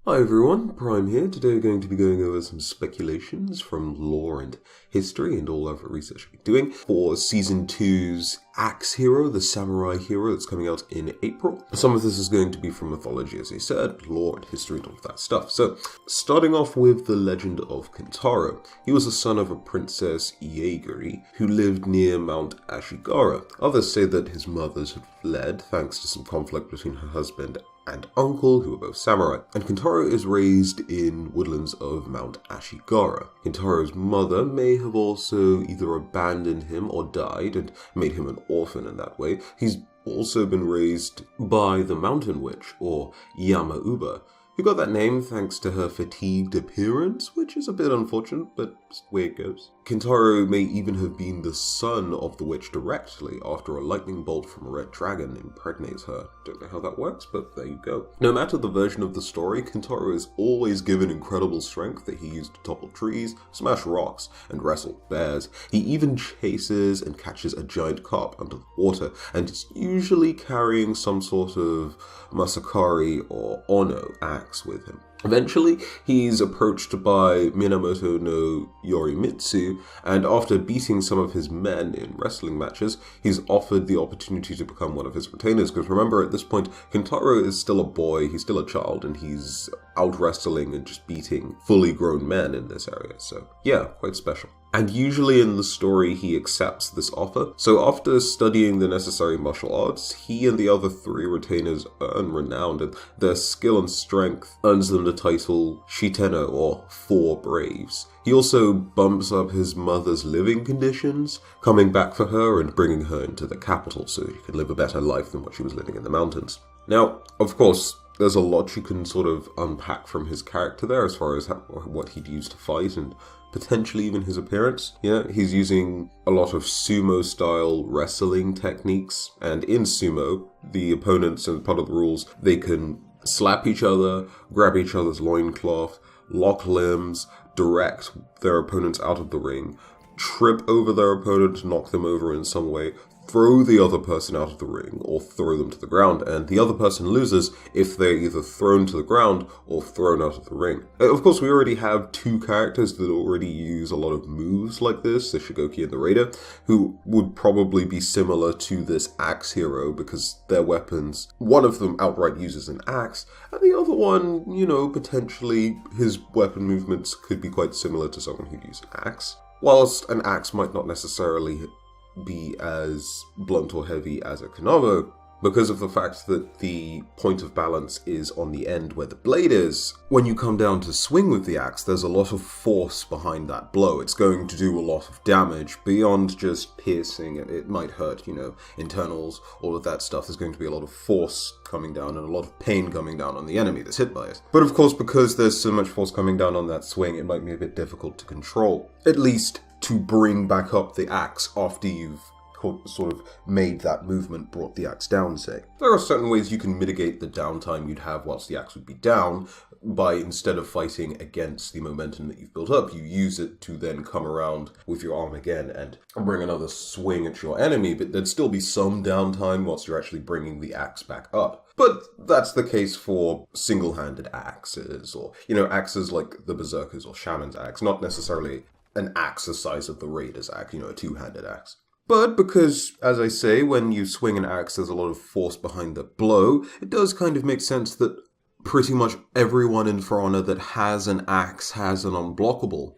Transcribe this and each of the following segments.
Hi everyone, Prime here. Today we're going to be going over some speculations from lore and history and all other research we're doing for Season 2's Axe Hero, the samurai hero that's coming out in April. Some of this is going to be from mythology, as I said, lore and history and all of that stuff. So, starting off with the legend of Kintaro. He was the son of a princess Iegiri who lived near Mount Ashigara. Others say that his mothers had fled thanks to some conflict between her husband and uncle, who were both samurai, and Kintaro is raised in woodlands of Mount Ashigara. Kintaro's mother may have also either abandoned him or died and made him an orphan in that way. He's also been raised by the mountain witch, or Yamauba, who got that name thanks to her fatigued appearance, which is a bit unfortunate, but it's the way it goes. Kintaro may even have been the son of the witch directly after a lightning bolt from a red dragon impregnates her. Don't know how that works, but there you go. No matter the version of the story, Kintaro is always given incredible strength that he used to topple trees, smash rocks, and wrestle bears. He even chases and catches a giant carp under the water, and is usually carrying some sort of Masakari or Ono axe with him. Eventually, he's approached by Minamoto no Yorimitsu, and after beating some of his men in wrestling matches, he's offered the opportunity to become one of his retainers, because remember, at this point, Kintaro is still a boy, he's still a child, and he's out wrestling and just beating fully grown men in this area, so yeah, quite special. And usually in the story, he accepts this offer. So after studying the necessary martial arts, he and the other three retainers earn renown, and their skill and strength earns them the title Shiteno, or Four Braves. He also bumps up his mother's living conditions, coming back for her and bringing her into the capital so she can live a better life than what she was living in the mountains. Now, of course, there's a lot you can sort of unpack from his character there as far as what he'd use to fight and potentially even his appearance. Yeah, he's using a lot of sumo-style wrestling techniques, and in sumo, the opponents, and part of the rules, they can slap each other, grab each other's loincloth, lock limbs, direct their opponents out of the ring, trip over their opponent to knock them over in some way, throw the other person out of the ring, or throw them to the ground, and the other person loses if they're either thrown to the ground or thrown out of the ring. Of course, we already have two characters that already use a lot of moves like this, the Shigoki and the Raider, who would probably be similar to this axe hero because their weapons, one of them outright uses an axe, and the other one, potentially his weapon movements could be quite similar to someone who'd use an axe. Whilst an axe might not necessarily be as blunt or heavy as a kanabo, because of the fact that the point of balance is on the end where the blade is. When you come down to swing with the axe, there's a lot of force behind that blow. It's going to do a lot of damage beyond just piercing. It might hurt, internals, all of that stuff. There's going to be a lot of force coming down and a lot of pain coming down on the enemy that's hit by it. But of course, because there's so much force coming down on that swing, it might be a bit difficult to control. At least to bring back up the axe after you've sort of made that movement, brought the axe down, say. There are certain ways you can mitigate the downtime you'd have whilst the axe would be down by, instead of fighting against the momentum that you've built up, you use it to then come around with your arm again and bring another swing at your enemy, but there'd still be some downtime whilst you're actually bringing the axe back up. But that's the case for single-handed axes, or, axes like the Berserker's or Shaman's axe, not necessarily an axe the size of the Raider's axe, a two-handed axe. But because, as I say, when you swing an axe, there's a lot of force behind the blow, it does kind of make sense that pretty much everyone in For Honor that has an axe has an unblockable,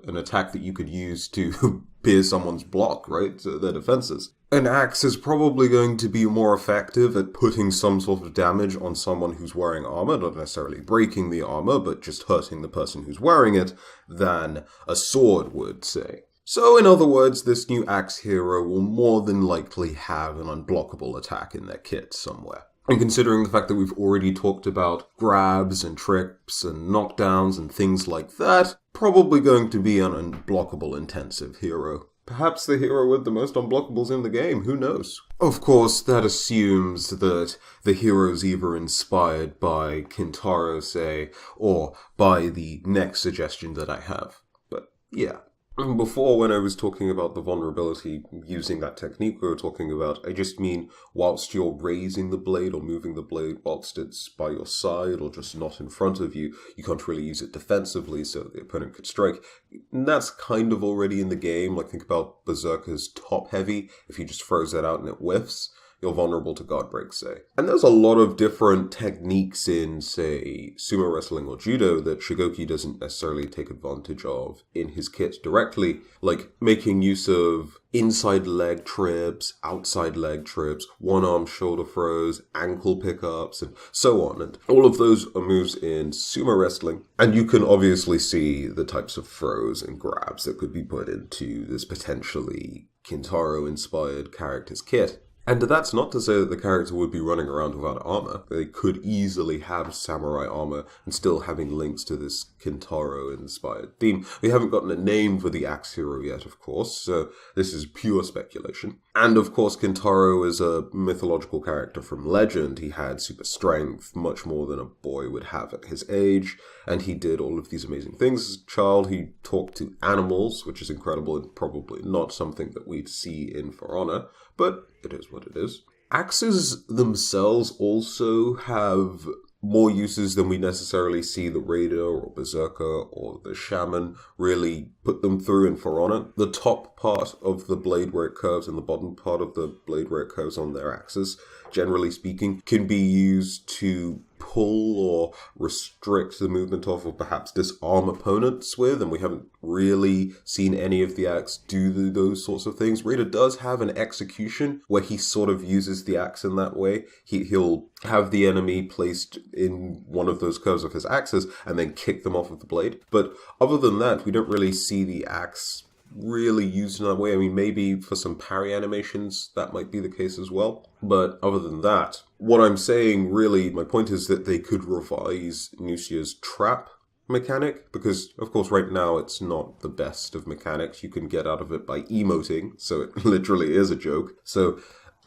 an attack that you could use to pierce someone's block, right, their defenses. An axe is probably going to be more effective at putting some sort of damage on someone who's wearing armor, not necessarily breaking the armor, but just hurting the person who's wearing it, than a sword would, say. So, in other words, this new axe hero will more than likely have an unblockable attack in their kit somewhere. And considering the fact that we've already talked about grabs and trips and knockdowns and things like that, probably going to be an unblockable intensive hero. Perhaps the hero with the most unblockables in the game, who knows? Of course, that assumes that the hero's either inspired by Kintaro, say, or by the next suggestion that I have. But yeah. Before, when I was talking about the vulnerability using that technique we were talking about, I just mean whilst you're raising the blade or moving the blade whilst it's by your side or just not in front of you, you can't really use it defensively so the opponent could strike. And that's kind of already in the game. Like, think about Berserker's top heavy. If he just throws that out and it whiffs, you're vulnerable to guard breaks, say. And there's a lot of different techniques in, say, sumo wrestling or judo that Shigoki doesn't necessarily take advantage of in his kit directly, like making use of inside leg trips, outside leg trips, one-arm shoulder throws, ankle pickups, and so on. And all of those are moves in sumo wrestling. And you can obviously see the types of throws and grabs that could be put into this potentially Kintaro-inspired character's kit. And that's not to say that the character would be running around without armor. They could easily have samurai armor and still having links to this Kintaro-inspired theme. We haven't gotten a name for the axe hero yet, of course, so this is pure speculation. And of course, Kintaro is a mythological character from legend. He had super strength, much more than a boy would have at his age, and he did all of these amazing things as a child. He talked to animals, which is incredible and probably not something that we'd see in For Honor, but it is what it is. Axes themselves also have more uses than we necessarily see the Raider or Berserker or the Shaman really put them through in For Honor. The top part of the blade where it curves and the bottom part of the blade where it curves on their axes, generally speaking, can be used to pull or restrict the movement of or perhaps disarm opponents with, and we haven't really seen any of the axe do those sorts of things. Raider does have an execution where he sort of uses the axe in that way. He'll have the enemy placed in one of those curves of his axes and then kick them off of the blade. But other than that, we don't really see the axe really used in that way. I mean, maybe for some parry animations, that might be the case as well. But other than that, what I'm saying really, my point is that they could revise Nucia's trap mechanic, because of course right now it's not the best of mechanics you can get out of it by emoting, so it literally is a joke. So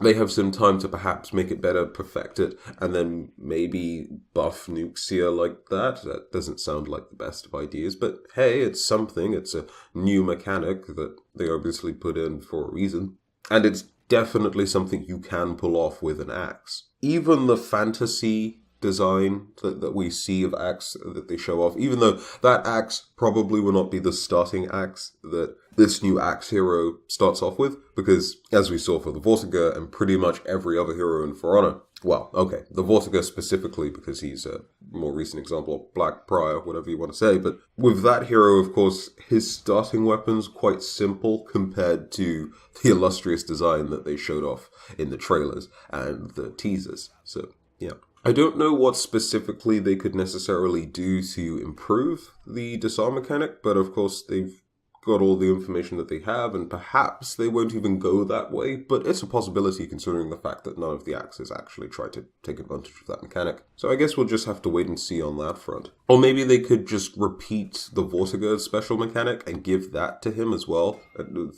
they have some time to perhaps make it better, perfect it, and then maybe buff Nuxia like that. That doesn't sound like the best of ideas, but hey, it's something. It's a new mechanic that they obviously put in for a reason. And it's definitely something you can pull off with an axe. Even the fantasy design that we see of axe that they show off, even though that axe probably will not be the starting axe that this new axe hero starts off with, because as we saw for the Vortiger and pretty much every other hero in For Honor, well, okay, the Vortiger specifically because he's a more recent example of Black Prior, whatever you want to say, but with that hero, of course, his starting weapon's quite simple compared to the illustrious design that they showed off in the trailers and the teasers. So, yeah. I don't know what specifically they could necessarily do to improve the disarm mechanic, but of course they've got all the information that they have, and perhaps they won't even go that way, but it's a possibility considering the fact that none of the axes actually try to take advantage of that mechanic. So I guess we'll just have to wait and see on that front. Or maybe they could just repeat the Vortiger's special mechanic and give that to him as well,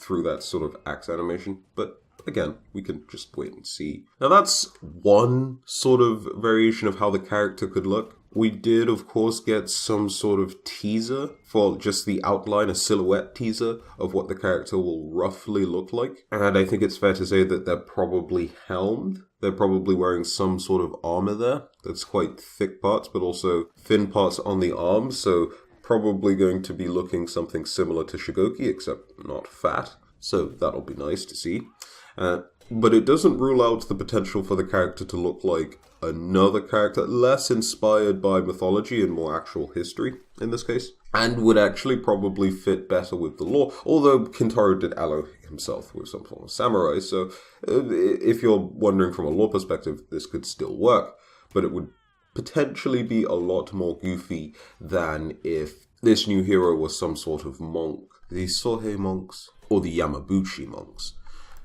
through that sort of axe animation, but again, we can just wait and see. Now that's one sort of variation of how the character could look. We did, of course, get some sort of teaser for just the outline, a silhouette teaser of what the character will roughly look like. And I think it's fair to say that they're probably helmed. They're probably wearing some sort of armor there. That's quite thick parts, but also thin parts on the arms. So probably going to be looking something similar to Shigoki, except not fat. So that'll be nice to see. But it doesn't rule out the potential for the character to look like another character, less inspired by mythology and more actual history in this case, and would actually probably fit better with the lore, although Kintaro did ally himself with some form of samurai, so if you're wondering from a lore perspective, this could still work, but it would potentially be a lot more goofy than if this new hero was some sort of monk, the Sohei monks, or the Yamabushi monks.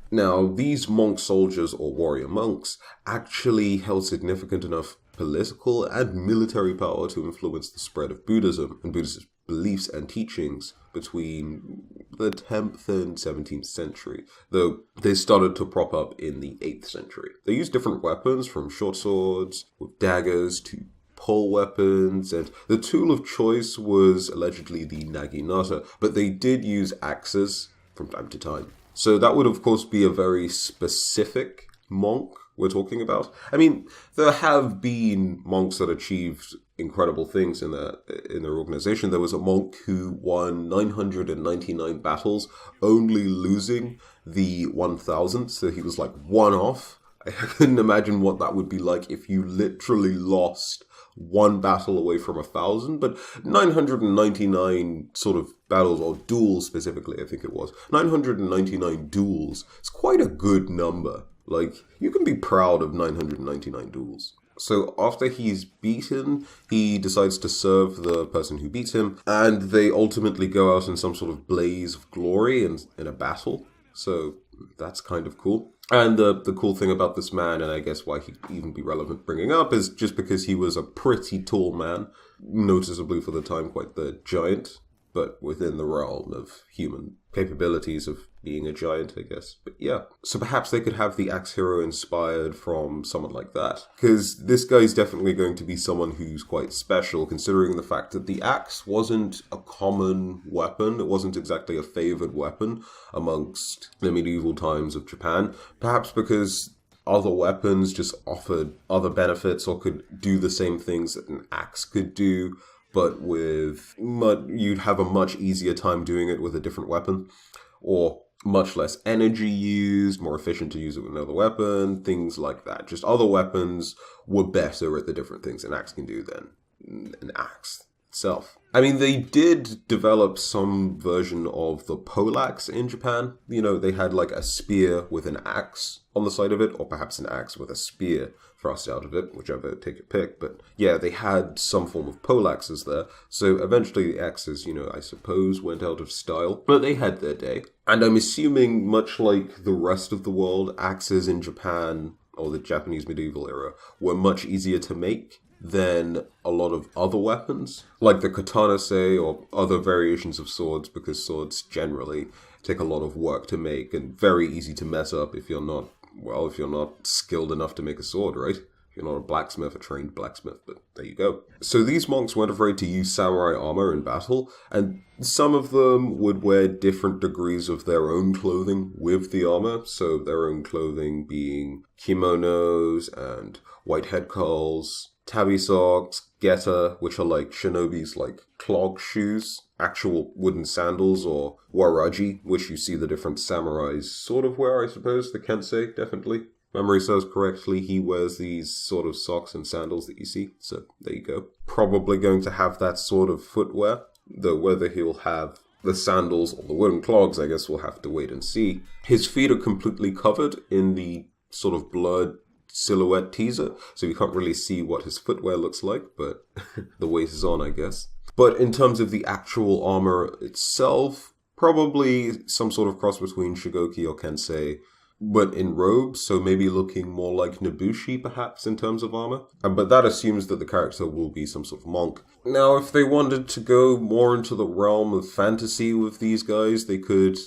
Now, these monk soldiers or warrior monks actually held significant enough political and military power to influence the spread of Buddhism and Buddhist beliefs and teachings between the 10th and 17th century, though they started to prop up in the 8th century. They used different weapons, from short swords with daggers to pole weapons, and the tool of choice was allegedly the naginata, but they did use axes from time to time. So that would, of course, be a very specific monk we're talking about. I mean, there have been monks that achieved incredible things in their organization. There was a monk who won 999 battles, only losing the 1000th, so he was like one off. I couldn't imagine what that would be like if you literally lost one battle away from 1,000, but 999 sort of battles, or duels specifically, I think it was. 999 duels. It's quite a good number. Like, you can be proud of 999 duels. So after he's beaten, he decides to serve the person who beats him, and they ultimately go out in some sort of blaze of glory in a battle. So that's kind of cool. And the cool thing about this man, and I guess why he'd even be relevant bringing up, is just because he was a pretty tall man, noticeably for the time quite the giant, but within the realm of human capabilities of being a giant, I guess. But yeah, so perhaps they could have the axe hero inspired from someone like that. Because this guy's definitely going to be someone who's quite special, considering the fact that the axe wasn't a common weapon. It wasn't exactly a favored weapon amongst the medieval times of Japan. Perhaps because other weapons just offered other benefits or could do the same things that an axe could do, but you'd have a much easier time doing it with a different weapon, or much less energy used, more efficient to use it with another weapon, things like that. Just other weapons were better at the different things an axe can do than an axe itself. I mean, they did develop some version of the poleaxe in Japan. You know, they had like a spear with an axe on the side of it, or perhaps an axe with a spear thrust out of it, whichever, take your pick. But yeah, they had some form of poleaxes there. So eventually the axes, I suppose went out of style, but they had their day. And I'm assuming, much like the rest of the world, axes in Japan, or the Japanese medieval era, were much easier to make than a lot of other weapons, like the katana, say, or other variations of swords, because swords generally take a lot of work to make and very easy to mess up if you're not skilled enough to make a sword, right? If you're not a blacksmith, a trained blacksmith, but there you go. So these monks weren't afraid to use samurai armor in battle, and some of them would wear different degrees of their own clothing with the armor, so their own clothing being kimonos and white head curls, tabi socks, geta, which are like shinobi's like clog shoes, actual wooden sandals, or waraji, which you see the different samurais sort of wear, I suppose. The kensei, definitely. Memory serves correctly, he wears these sort of socks and sandals that you see, so there you go. Probably going to have that sort of footwear, though whether he'll have the sandals or the wooden clogs, I guess we'll have to wait and see. His feet are completely covered in the sort of blurred silhouette teaser, so you can't really see what his footwear looks like, but the weight is on, I guess. But in terms of the actual armor itself, probably some sort of cross between Shigoki or Kensei, but in robes, so maybe looking more like Nobushi, perhaps, in terms of armor. But that assumes that the character will be some sort of monk. Now, if they wanted to go more into the realm of fantasy with these guys, they could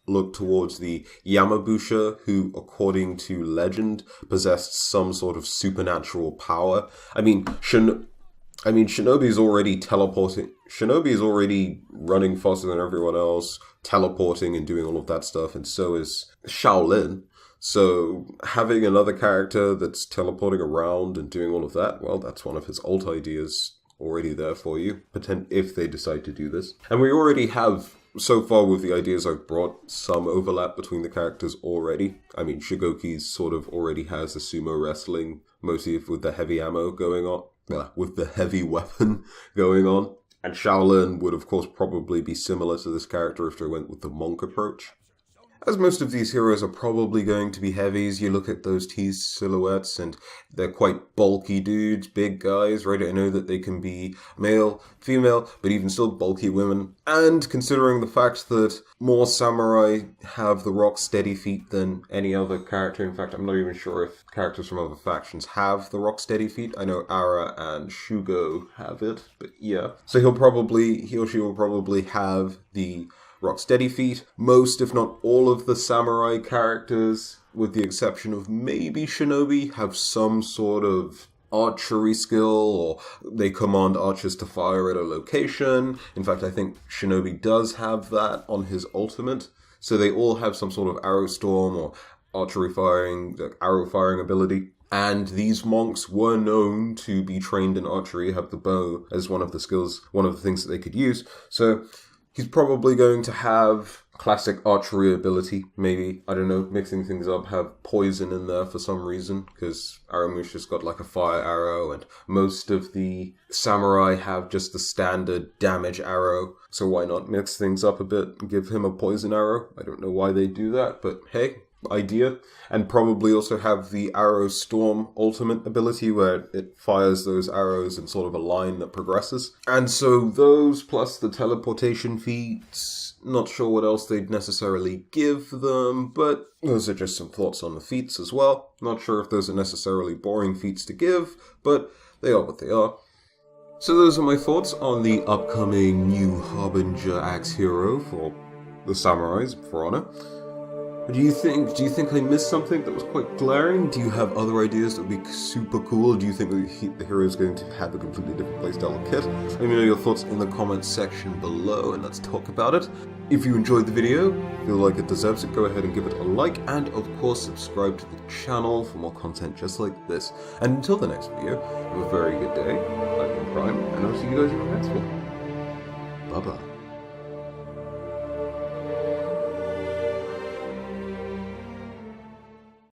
look towards the Yamabusha, who, according to legend, possessed some sort of supernatural power. I mean, Shinobi's already teleporting. Shinobi is already running faster than everyone else, teleporting and doing all of that stuff, and so is Shaolin. So having another character that's teleporting around and doing all of that, well, that's one of his alt ideas already there for you, if they decide to do this. And we already have, so far with the ideas I've brought, some overlap between the characters already. I mean, Shigoki's sort of already has a sumo wrestling motif with the heavy ammo going on. With the heavy weapon going on. And Shaolin would, of course, probably be similar to this character if they went with the monk approach. As most of these heroes are probably going to be heavies, you look at those teased silhouettes and they're quite bulky dudes, big guys, right? I know that they can be male, female, but even still bulky women. And considering the fact that more samurai have the rock-steady feet than any other character, in fact, I'm not even sure if characters from other factions have the rock-steady feet. I know Ara and Shugo have it, but yeah. So he or she will probably have the rock-steady feet. Most, if not all, of the samurai characters, with the exception of maybe Shinobi, have some sort of archery skill, or they command archers to fire at a location. In fact, I think Shinobi does have that on his ultimate. So they all have some sort of arrow storm or archery firing, arrow firing ability. And these monks were known to be trained in archery, have the bow as one of the skills, one of the things that they could use. So he's probably going to have classic archery ability, maybe, I don't know, mixing things up, have poison in there for some reason, because Aramusha's got like a fire arrow, and most of the samurai have just the standard damage arrow, so why not mix things up a bit and give him a poison arrow? I don't know why they do that, but hey, idea. And probably also have the arrow storm ultimate ability where it fires those arrows in sort of a line that progresses. And so those plus the teleportation feats, not sure what else they'd necessarily give them, but those are just some thoughts on the feats as well. Not sure if those are necessarily boring feats to give, but they are what they are. So those are my thoughts on the upcoming new Harbinger Axe hero for the samurais, for honor. Do you think I missed something that was quite glaring? Do you have other ideas that would be super cool? Do you think the hero is going to have a completely different playstyle of kit? Let me know your thoughts in the comments section below and let's talk about it. If you enjoyed the video, feel like it deserves it, go ahead and give it a like, and of course subscribe to the channel for more content just like this. And until the next video, have a very good day. I've been Prime, and I'll see you guys in the next one. Bye bye.